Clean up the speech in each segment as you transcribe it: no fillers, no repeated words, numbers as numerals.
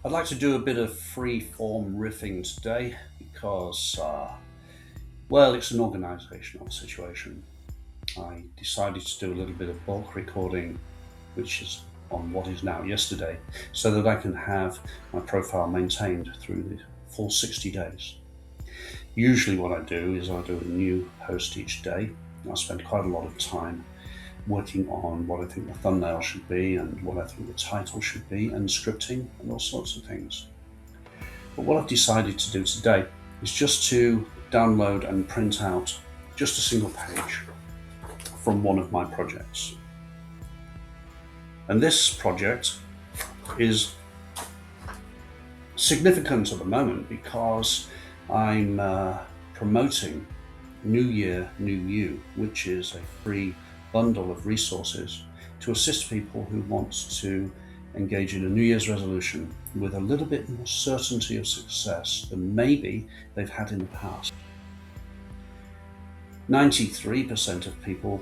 I'd like to do a bit of free form riffing today because, it's an organisational situation. I decided to do a little bit of bulk recording, which is on what is now yesterday, so that I can have my profile maintained through the full 60 days. Usually what I do is I do a new post each day. I spend quite a lot of time working on what I think the thumbnail should be and what I think the title should be and scripting and all sorts of things. But what I've decided to do today is just to download and print out just a single page from one of my projects. And this project is significant at the moment because I'm promoting New Year, New You, which is a free bundle of resources to assist people who want to engage in a New Year's resolution with a little bit more certainty of success than maybe they've had in the past. 93% of people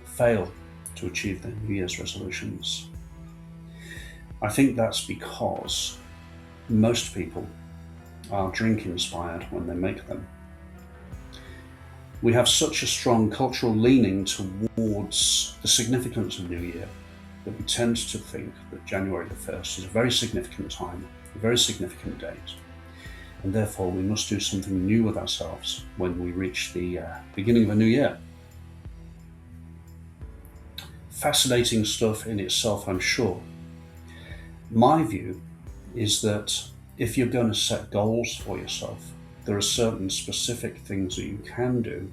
fail to achieve their New Year's resolutions. I think that's because most people are drink inspired when they make them. We have such a strong cultural leaning towards the significance of New Year that we tend to think that January the 1st is a very significant time, a very significant date, and therefore we must do something new with ourselves when we reach the beginning of a new year. Fascinating stuff in itself, I'm sure. My view is that if you're going to set goals for yourself, there are certain specific things that you can do,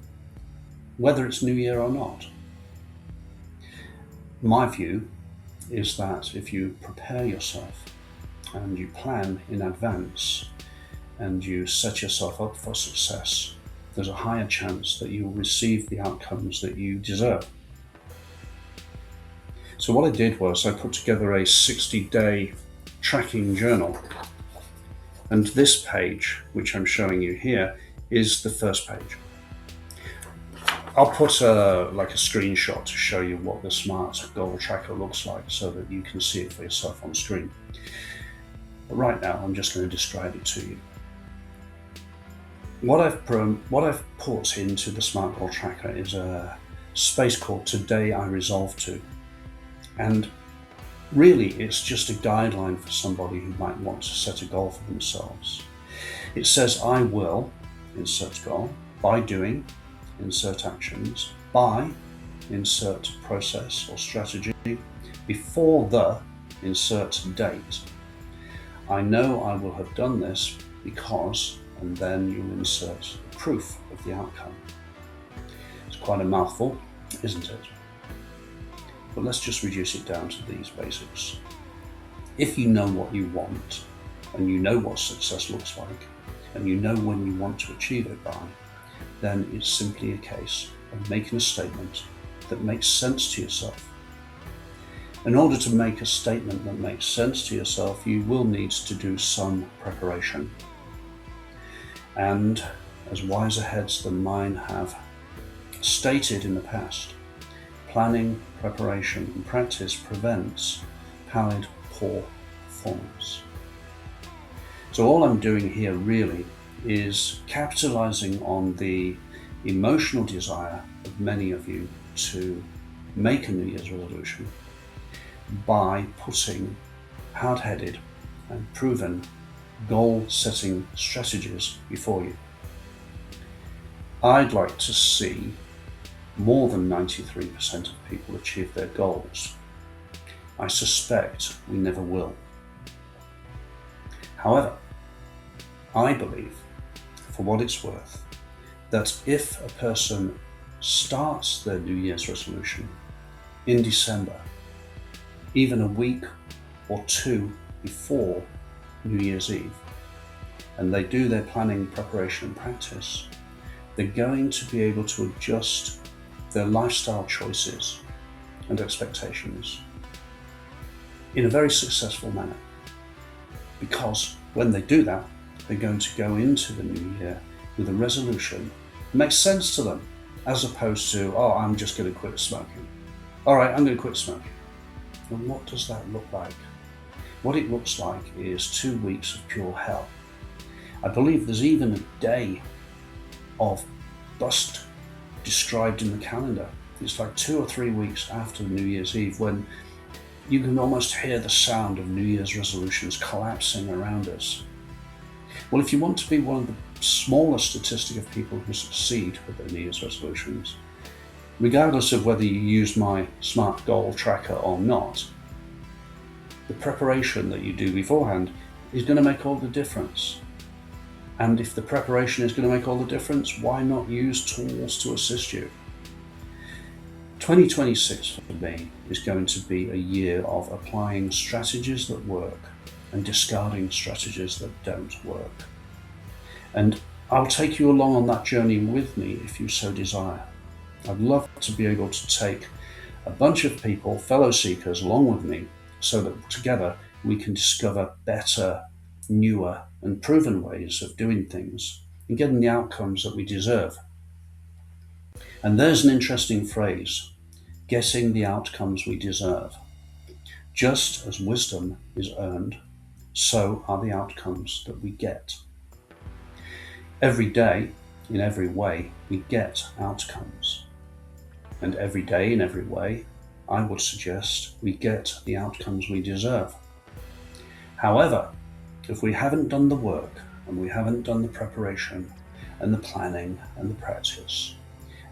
whether it's New Year or not. My view is that if you prepare yourself and you plan in advance and you set yourself up for success, there's a higher chance that you will receive the outcomes that you deserve. So what I did was I put together a 60-day tracking journal. And this page, which I'm showing you here, is the first page. I'll put a screenshot to show you what the Smart Goal Tracker looks like so that you can see it for yourself on screen. But right now, I'm just going to describe it to you. What I've put into the Smart Goal Tracker is a space called Today I Resolve To. And really, it's just a guideline for somebody who might want to set a goal for themselves. It says, I will, insert goal, by doing, insert actions, by, insert process or strategy, before the, insert date. I know I will have done this because, and then you'll insert proof of the outcome. It's quite a mouthful, isn't it? But let's just reduce it down to these basics. If you know what you want, and you know what success looks like, and you know when you want to achieve it by, then it's simply a case of making a statement that makes sense to yourself. In order to make a statement that makes sense to yourself, you will need to do some preparation. And as wiser heads than mine have stated in the past, planning, preparation, and practice prevents pallid, poor performance. So all I'm doing here really is capitalizing on the emotional desire of many of you to make a New Year's resolution by putting hard-headed and proven goal-setting strategies before you. I'd like to see more than 93% of people achieve their goals. I suspect we never will. However, I believe, for what it's worth, that if a person starts their New Year's resolution in December, even a week or two before New Year's Eve, and they do their planning, preparation, and practice, they're going to be able to adjust their lifestyle choices and expectations in a very successful manner. Because when they do that, they're going to go into the new year with a resolution that makes sense to them, as opposed to, oh, I'm just going to quit smoking. All right, I'm going to quit smoking. And what does that look like? what it looks like is 2 weeks of pure hell. I believe there's even a day of bust described in the calendar. It's like 2 or 3 weeks after New Year's Eve, when you can almost hear the sound of New Year's resolutions collapsing around us. Well, if you want to be one of the smaller statistic of people who succeed with their New Year's resolutions, regardless of whether you use my SMART goal tracker or not, the preparation that you do beforehand is going to make all the difference. And if the preparation is going to make all the difference, why not use tools to assist you? 2026 for me is going to be a year of applying strategies that work and discarding strategies that don't work. And I'll take you along on that journey with me if you so desire. I'd love to be able to take a bunch of people, fellow seekers, along with me, so that together we can discover better, newer, and proven ways of doing things and getting the outcomes that we deserve. And there's an interesting phrase: getting the outcomes we deserve. Just as wisdom is earned, so are the outcomes that we get. Every day, in every way, we get outcomes. And every day, in every way, I would suggest we get the outcomes we deserve. However, if we haven't done the work, and we haven't done the preparation and the planning and the practice,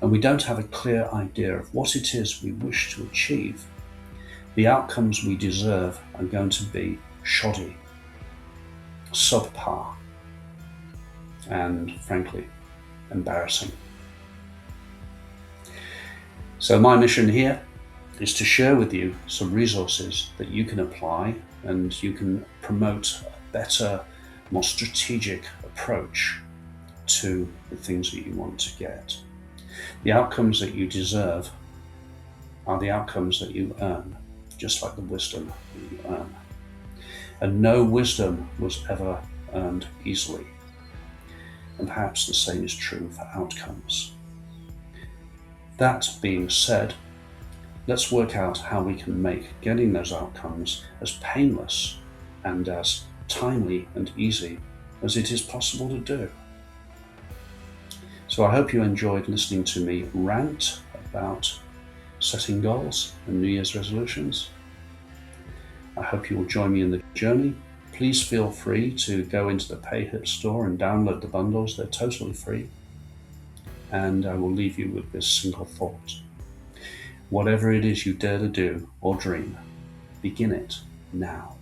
and we don't have a clear idea of what it is we wish to achieve, the outcomes we deserve are going to be shoddy, subpar, and frankly, embarrassing. So my mission here is to share with you some resources that you can apply, and you can promote a better, more strategic approach to the things that you want to get. The outcomes that you deserve are the outcomes that you earn, just like the wisdom that you earn. And no wisdom was ever earned easily. And perhaps the same is true for outcomes. That being said, let's work out how we can make getting those outcomes as painless and as timely and easy as it is possible to do. So I hope you enjoyed listening to me rant about setting goals and New Year's resolutions. I hope you will join me in the journey. Please feel free to go into the PayHip store and download the bundles. They're totally free. And I will leave you with this single thought. Whatever it is you dare to do or dream, begin it now.